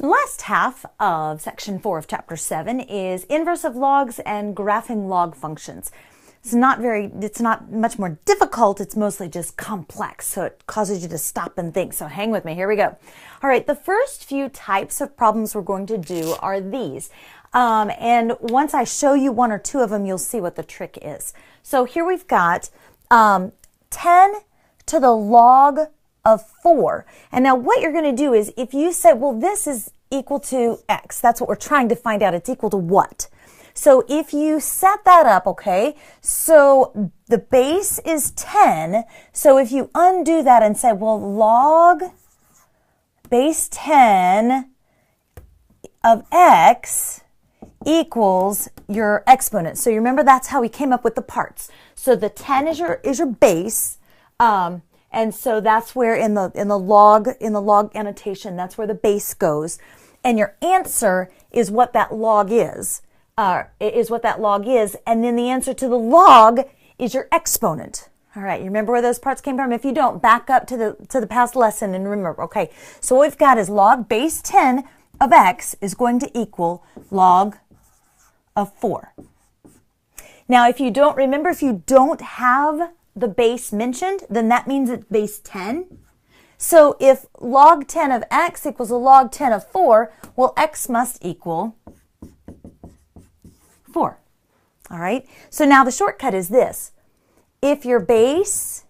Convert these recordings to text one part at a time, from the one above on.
Last half of section 4 of chapter 7 is inverse of logs and graphing log functions. It's not much more difficult. It's mostly just complex. So it causes you to stop and think. So hang with me. Here we go. All right. The first few types of problems we're going to do are these. And once I show you one or two of them, you'll see what the trick is. So here we've got 10 to the log of 4. And now what you're going to do is if you say, well, this is equal to x, that's what we're trying to find out. It's equal to what? So if you set that up, okay, so the base is 10. So if you undo that and say, well, log base 10 of x equals your exponent. So you remember that's how we came up with the parts. So the 10 is your base. And so that's where in the log annotation, that's where the base goes. And your answer is what that log is. And then the answer to the log is your exponent. All right, you remember where those parts came from? If you don't, back up to the past lesson and remember. Okay, so what we've got is log base 10 of x is going to equal log of 4. Now, if you don't have the base mentioned, then that means it's base 10. So if log 10 of x equals a log 10 of 4, well, x must equal 4. All right. So now the shortcut is this. If your base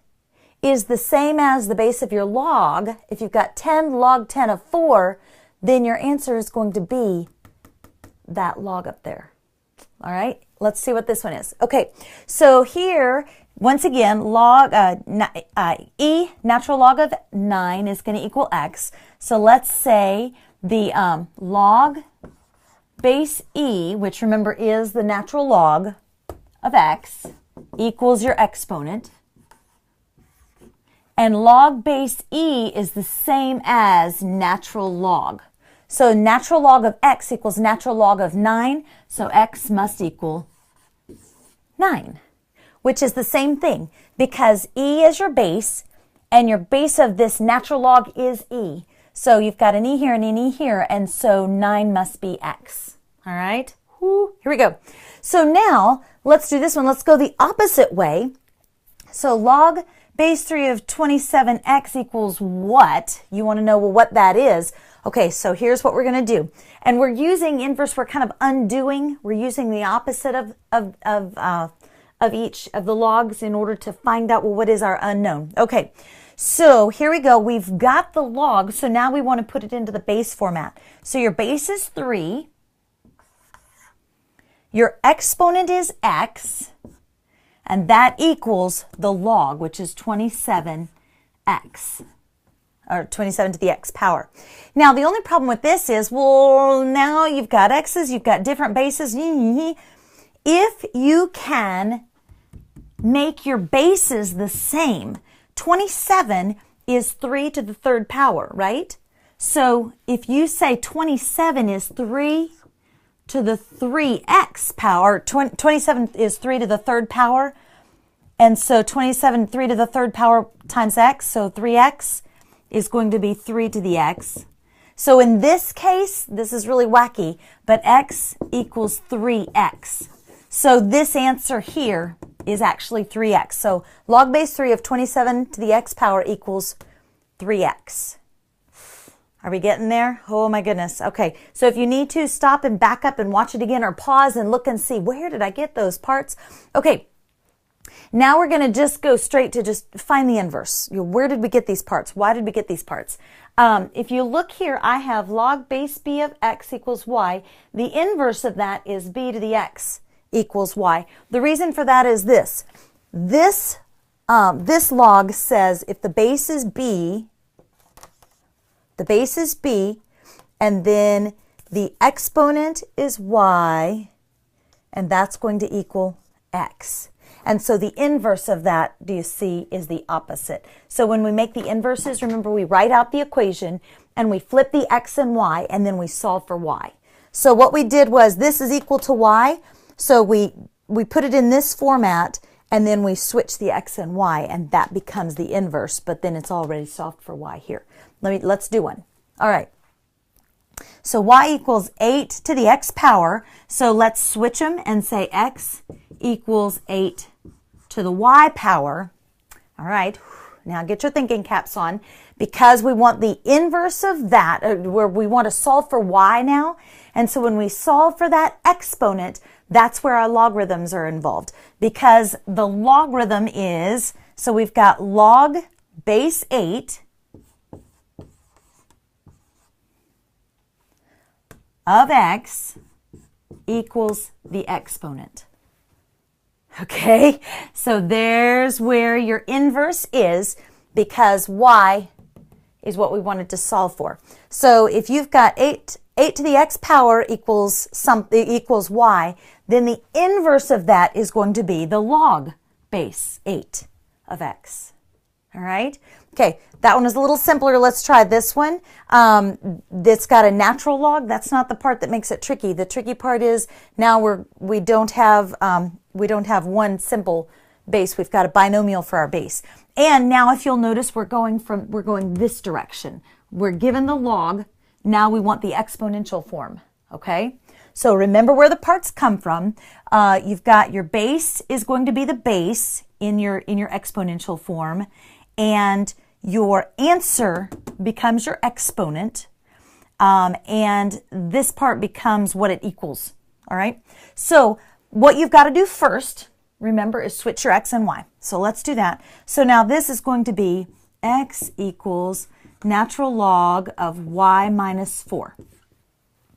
is the same as the base of your log, if you've got 10 log 10 of 4, then your answer is going to be that log up there. All right. Let's see what this one is. Okay. So here, once again, natural log of 9 is going to equal x. So let's say the log base e, which remember is the natural log of x, equals your exponent. And log base e is the same as natural log. So natural log of x equals natural log of 9. So x must equal 9, which is the same thing because e is your base and your base of this natural log is e. So you've got an e here and an e here, and so 9 must be x. All right? Woo. Here we go. So now let's do this one. Let's go the opposite way. So log base 3 of 27x equals what? You want to know, well, what that is. Okay, so here's what we're going to do. And we're using inverse. We're kind of undoing. We're using the opposite of each of the logs in order to find out, well, what is our unknown? Okay, so here we go. We've got the log. So now we want to put it into the base format. So your base is 3. Your exponent is x. And that equals the log, which is 27x. Or 27 to the x power. Now, the only problem with this is, well, now you've got x's, you've got different bases. If you can make your bases the same, 27 is 3 to the third power, right? So if you say 27 is 3 to the 3x power, 27 is 3 to the third power, and so 27, 3 to the third power times x, so 3x is going to be 3 to the x. So in this case, this is really wacky, but x equals 3x. So this answer here is actually 3x. So log base 3 of 27 to the x power equals 3x. Are we getting there? Oh my goodness. Okay, so if you need to, stop and back up and watch it again, or pause and look and see, where did I get those parts? Okay. Now we're going to just go straight to just find the inverse. Where did we get these parts? Why did we get these parts? If you look here, I have log base b of x equals y. The inverse of that is b to the x equals y. The reason for that is this. This log says if the base is b, and then the exponent is y, and that's going to equal x. And so the inverse of that, do you see, is the opposite. So when we make the inverses, remember we write out the equation and we flip the x and y and then we solve for y. So what we did was this is equal to y. So we put it in this format and then we switch the x and y and that becomes the inverse, but then it's already solved for y here. Let's do one. All right. So y equals 8 to the x power. So let's switch them and say x equals 8 to the y power. All right, now get your thinking caps on, because we want the inverse of that, where we want to solve for y now. And so when we solve for that exponent, that's where our logarithms are involved, because the logarithm is, so we've got log base 8 of x equals the exponent. Okay, so there's where your inverse is, because y is what we wanted to solve for. So if you've got 8 to the x power equals y, then the inverse of that is going to be the log base 8 of x. All right? Okay, that one is a little simpler. Let's try this one. That's got a natural log. That's not the part that makes it tricky. The tricky part is now we don't have one simple base. We've got a binomial for our base. And now if you'll notice, we're going this direction. We're given the log. Now we want the exponential form. Okay? So remember where the parts come from. You've got your base is going to be the base in your exponential form, and your answer becomes your exponent, and this part becomes what it equals. All right? So what you've got to do first, remember, is switch your x and y. So let's do that. So now this is going to be x equals natural log of y minus 4.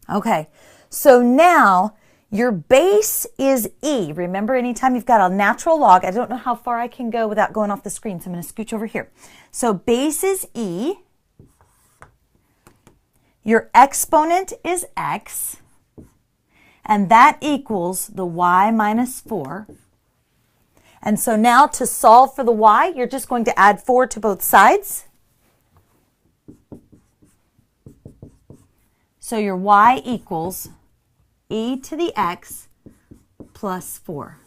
Okay, so now your base is e. Remember, anytime you've got a natural log, I don't know how far I can go without going off the screen, so I'm going to scooch over here. So base is e. Your exponent is x. And that equals the y minus 4. And so now to solve for the y, you're just going to add 4 to both sides. So your y equals e to the x plus 4.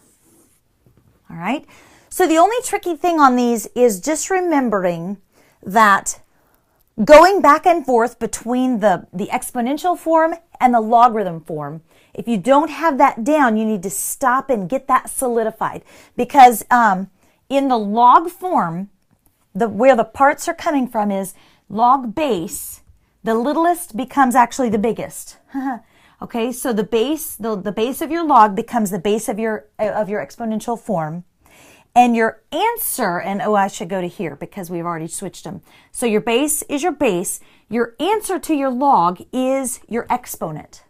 All right? So the only tricky thing on these is just remembering that going back and forth between the exponential form and the logarithm form, if you don't have that down, you need to stop and get that solidified. Because in the log form, where the parts are coming from is log base. The littlest becomes actually the biggest. Okay, so the base of your log becomes the base of your exponential form. And your answer, and oh, I should go to here because we've already switched them. So your base is your base. Your answer to your log is your exponent.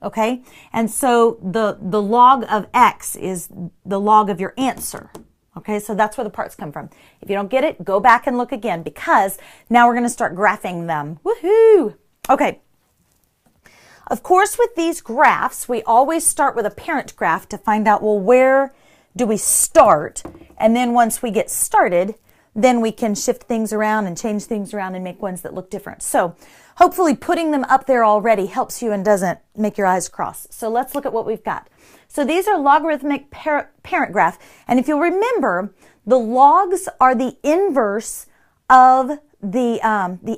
Okay? And so the log of x is the log of your answer. Okay? So that's where the parts come from. If you don't get it, go back and look again, because now we're going to start graphing them. Woohoo! Okay. Of course, with these graphs, we always start with a parent graph to find out, well, where do we start? And then once we get started, then we can shift things around and change things around and make ones that look different. So hopefully putting them up there already helps you and doesn't make your eyes cross. So let's look at what we've got. So these are logarithmic parent graph. And if you'll remember, the logs are the inverse of the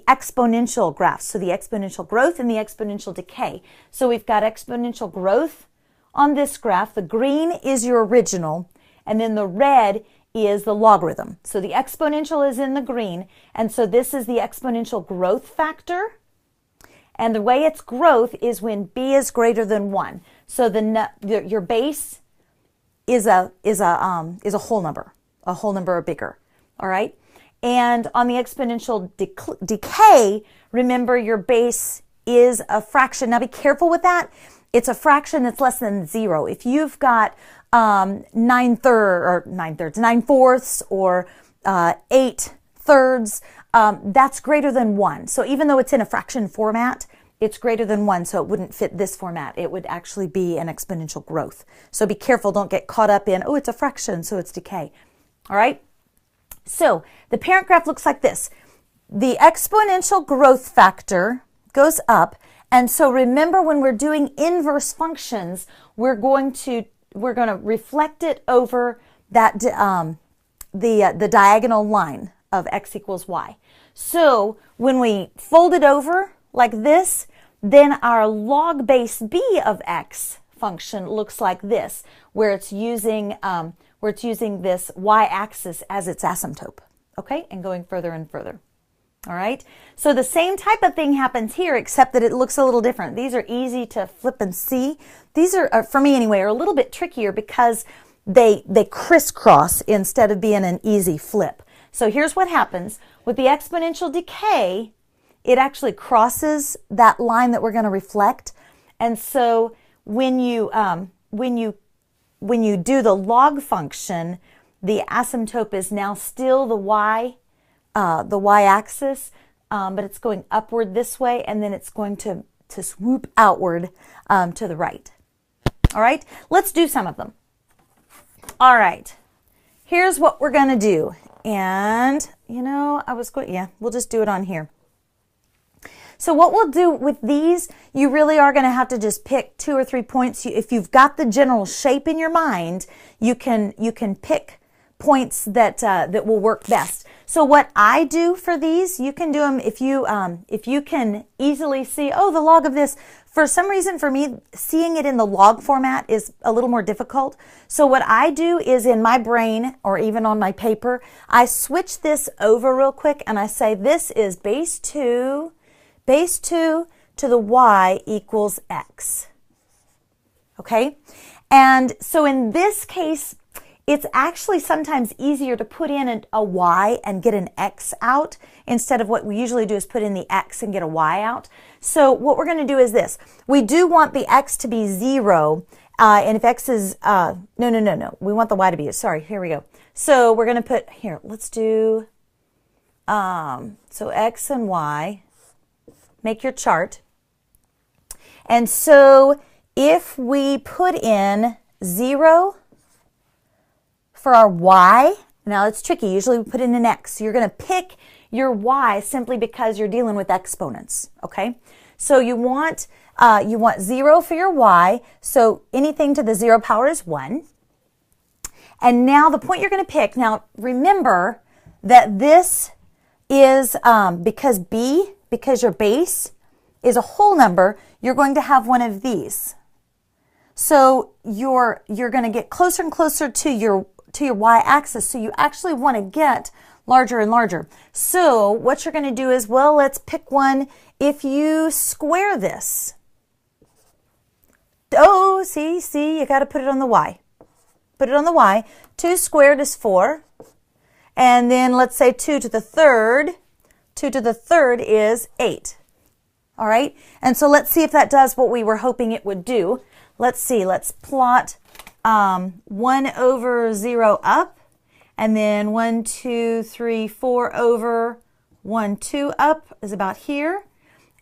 exponential graphs. So the exponential growth and the exponential decay. So we've got exponential growth on this graph. The green is your original, and then the red is the logarithm. So the exponential is in the green, and so this is the exponential growth factor. And the way it's growth is when b is greater than 1. So your base is a whole number or bigger. All right? And on the exponential decay, remember your base is a fraction. Now be careful with that. It's a fraction that's less than 0. If you've got 9 fourths or 8 thirds, that's greater than 1. So even though it's in a fraction format, it's greater than 1, so it wouldn't fit this format. It would actually be an exponential growth. So be careful, don't get caught up in, oh, it's a fraction, so it's decay. All right? So the parent graph looks like this. The exponential growth factor goes up, and so remember, when we're doing inverse functions, we're going to reflect it over that the diagonal line of x equals y. So when we fold it over like this, then our log base b of x function looks like this, where it's using this y-axis as its asymptote, okay, and going further and further. All right, so the same type of thing happens here, except that it looks a little different. These are easy to flip and see. These are, for me anyway, are a little bit trickier because they crisscross instead of being an easy flip. So here's what happens. With the exponential decay, it actually crosses that line that we're going to reflect. And so when you do the log function, the asymptote is now still the y-axis, but it's going upward this way, and then it's going to swoop outward to the right. All right, let's do some of them. All right, here's what we're going to do. And, you know, we'll just do it on here. So what we'll do with these, you really are going to have to just pick 2 or 3 points. If you've got the general shape in your mind, you can pick points that will work best. So what I do for these, you can do them if you can easily see, oh, the log of this. For some reason, for me, seeing it in the log format is a little more difficult. So what I do is in my brain, or even on my paper, I switch this over real quick and I say this is base 2 to the y equals x. Okay? And so in this case, it's actually sometimes easier to put in a y and get an x out instead of what we usually do is put in the x and get a y out. So what we're going to do is this. We do want the x to be 0, and if x is, no. We want the y to be, sorry, here we go. So we're going to put, here, let's do, so x and y, make your chart. And so if we put in 0, for our y, now it's tricky. Usually we put in an x. So you're going to pick your y simply because you're dealing with exponents. Okay, so you want 0 for your y. So anything to the 0 power is 1. And now the point you're going to pick. Now remember that this is because your base is a whole number. You're going to have one of these. So you're going to get closer and closer to your y-axis, so you actually want to get larger and larger. So what you're going to do is, well, let's pick one. If you square this, oh, see, you got to put it on the y. Put it on the y. 2 squared is 4. And then let's say 2 to the third. 2 to the third is 8. All right? And so let's see if that does what we were hoping it would do. Let's see. Let's plot 1 over 0 up, and then 1, 2, 3, 4 over 1, 2 up is about here,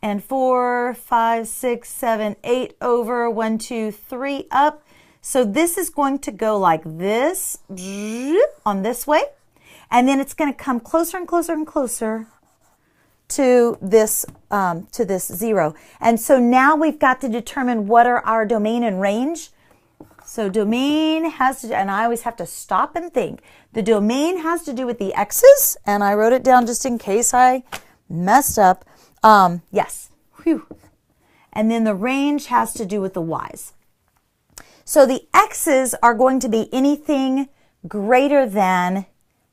and 4, 5, 6, 7, 8 over 1, 2, 3 up. So this is going to go like this on this way, and then it's going to come closer and closer and closer to this 0. And so now we've got to determine what are our domain and range. So domain has to, and I always have to stop and think. The domain has to do with the x's, and I wrote it down just in case I messed up. Yes. Whew. And then the range has to do with the y's. So the x's are going to be anything greater than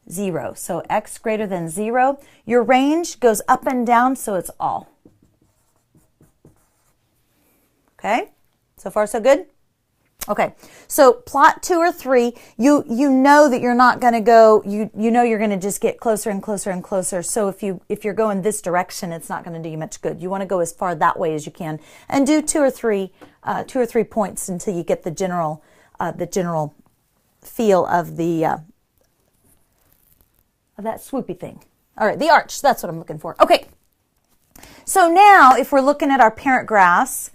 0. So x greater than 0. Your range goes up and down, so it's all. Okay? So far, so good? Okay, so plot 2 or 3, you know that you're not going to go, you know you're going to just get closer and closer and closer. So if you're going this direction, it's not going to do you much good. You want to go as far that way as you can, and do 2 or 3 points until you get the general feel of that swoopy thing. All right, the arch, that's what I'm looking for. Okay, so now if we're looking at our parent graphs,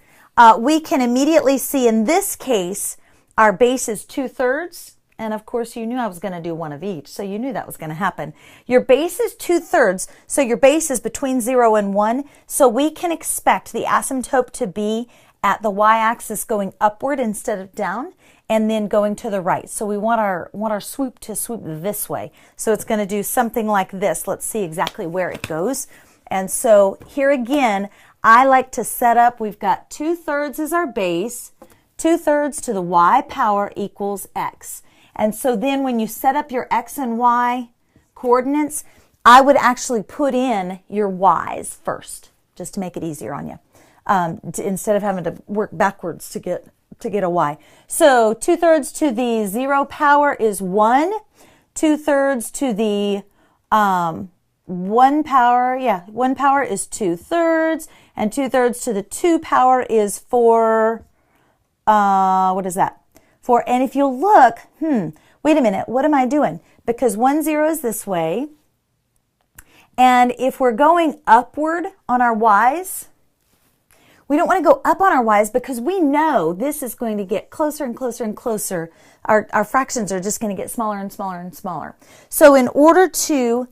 we can immediately see in this case, our base is 2/3. And of course, you knew I was going to do one of each. So you knew that was going to happen. Your base is 2/3. So your base is between 0 and 1. So we can expect the asymptote to be at the y-axis going upward instead of down, and then going to the right. So we want our swoop to swoop this way. So it's going to do something like this. Let's see exactly where it goes. And so here again, I like to set up, we've got 2/3 as our base, 2/3 to the y power equals x. And so then when you set up your x and y coordinates, I would actually put in your y's first, just to make it easier on you, instead of having to work backwards to get a y. So 2/3 to the 0 power is 1. 2/3 to the 1 power, 1 power is 2/3, and 2/3 to the 2 power is 4, what is that? 4, and if you'll look, wait a minute, what am I doing? Because 1, 0 is this way, and if we're going upward on our y's, we don't want to go up on our y's because we know this is going to get closer and closer and closer. Our fractions are just going to get smaller and smaller and smaller. So in order to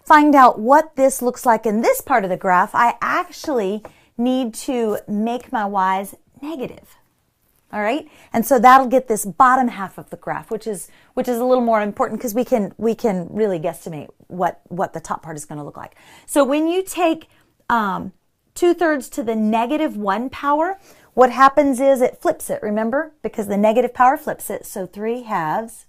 find out what this looks like in this part of the graph, I actually need to make my y's negative. All right? And so that'll get this bottom half of the graph, which is a little more important because we can really guesstimate what the top part is going to look like. So when you take 2/3 to the negative 1 power, what happens is it flips it, remember? Because the negative power flips it, so 3/2.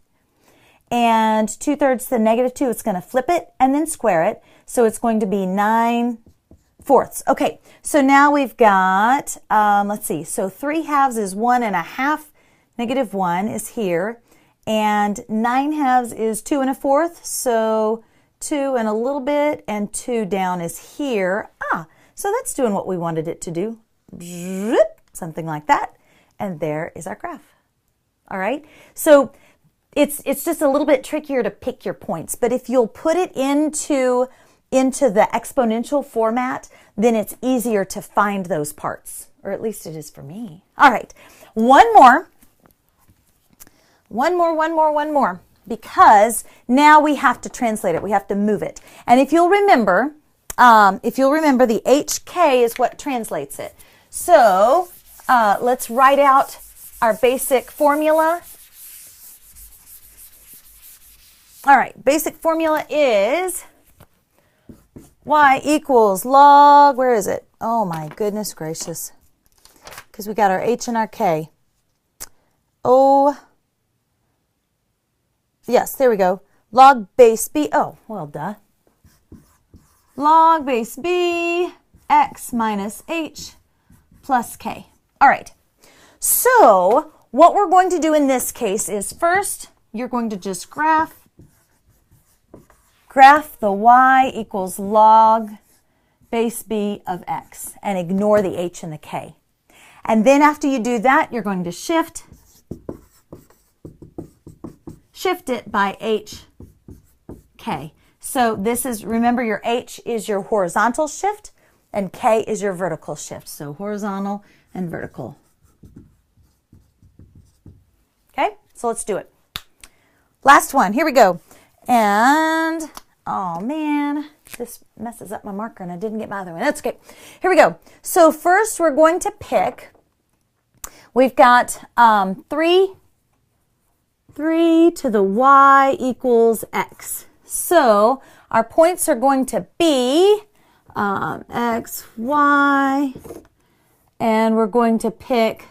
And 2/3 to the negative 2, it's going to flip it and then square it. So it's going to be 9/4. Okay, so now we've got, let's see, so 3/2 is 1 1/2. Negative 1 is here. And 9/2 is 2 1/4. So 2 and a little bit, and 2 down is here. So that's doing what we wanted it to do. Something like that. And there is our graph. All right. So it's just a little bit trickier to pick your points. But if you'll put it into the exponential format, then it's easier to find those parts. Or at least it is for me. All right. One more. Because now we have to translate it. We have to move it. And if you'll remember, the HK is what translates it. So let's write out our basic formula. All right, basic formula is y equals log, where is it? Oh my goodness gracious. Because we got our H and our K. Oh, yes, there we go. Log base B, oh, well, duh. Log base B, x minus h plus k. All right, so what we're going to do in this case is first, you're going to just graph the y equals log base B of x and ignore the h and the k. And then after you do that, you're going to shift it by h, k. So this is, remember your H is your horizontal shift and K is your vertical shift. So horizontal and vertical. Okay, so let's do it. Last one, here we go. And, oh man, this messes up my marker and I didn't get my other one. That's okay. Here we go. So first we're going to pick, we've got 3 to the y equals x. So our points are going to be x, y, and we're going to pick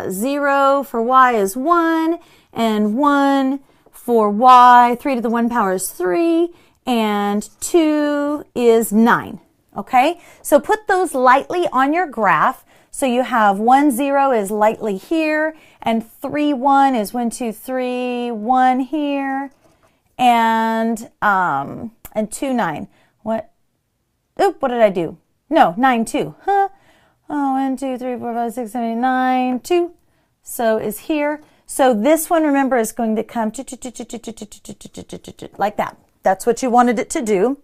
0 for y is 1, and 1 for y. 3 to the 1 power is 3, and 2 is 9. Okay, so put those lightly on your graph. So you have 1, 0 is lightly here, and 3, 1 is 1, 2, 3, 1 here. And 2, 9. What? Oop, what did I do? No, 9, 2. Huh? Oh, 1, 2, 3, 4, 5, 6, 7, 8, 9, 2. So is here. So this one, remember, is going to come like that. That's what you wanted it to do.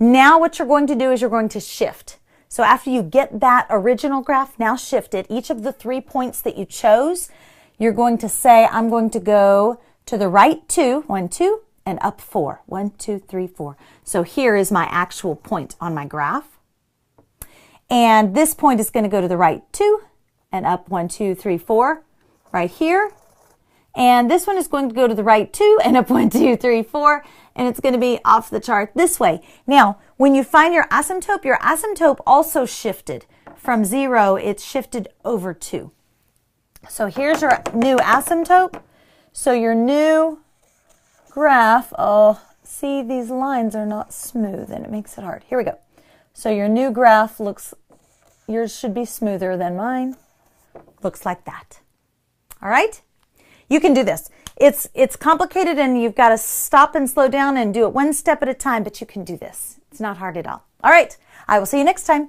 Now what you're going to do is you're going to shift. So after you get that original graph, now shift it. Each of the 3 points that you chose, you're going to say, I'm going to go to the right 2, 1, 2, and up 4. 1, 2, 3, 4. So here is my actual point on my graph. And this point is going to go to the right 2 and up 1, 2, 3, 4 right here. And this one is going to go to the right 2 and up 1, 2, 3, 4. And it's going to be off the chart this way. Now, when you find your asymptote also shifted from 0, it's shifted over 2. So here's your new asymptote. So your new graph, oh, see, these lines are not smooth and it makes it hard. Here we go. So your new graph looks, yours should be smoother than mine. Looks like that. All right? You can do this. It's complicated and you've got to stop and slow down and do it one step at a time, but you can do this. It's not hard at all. All right. I will see you next time.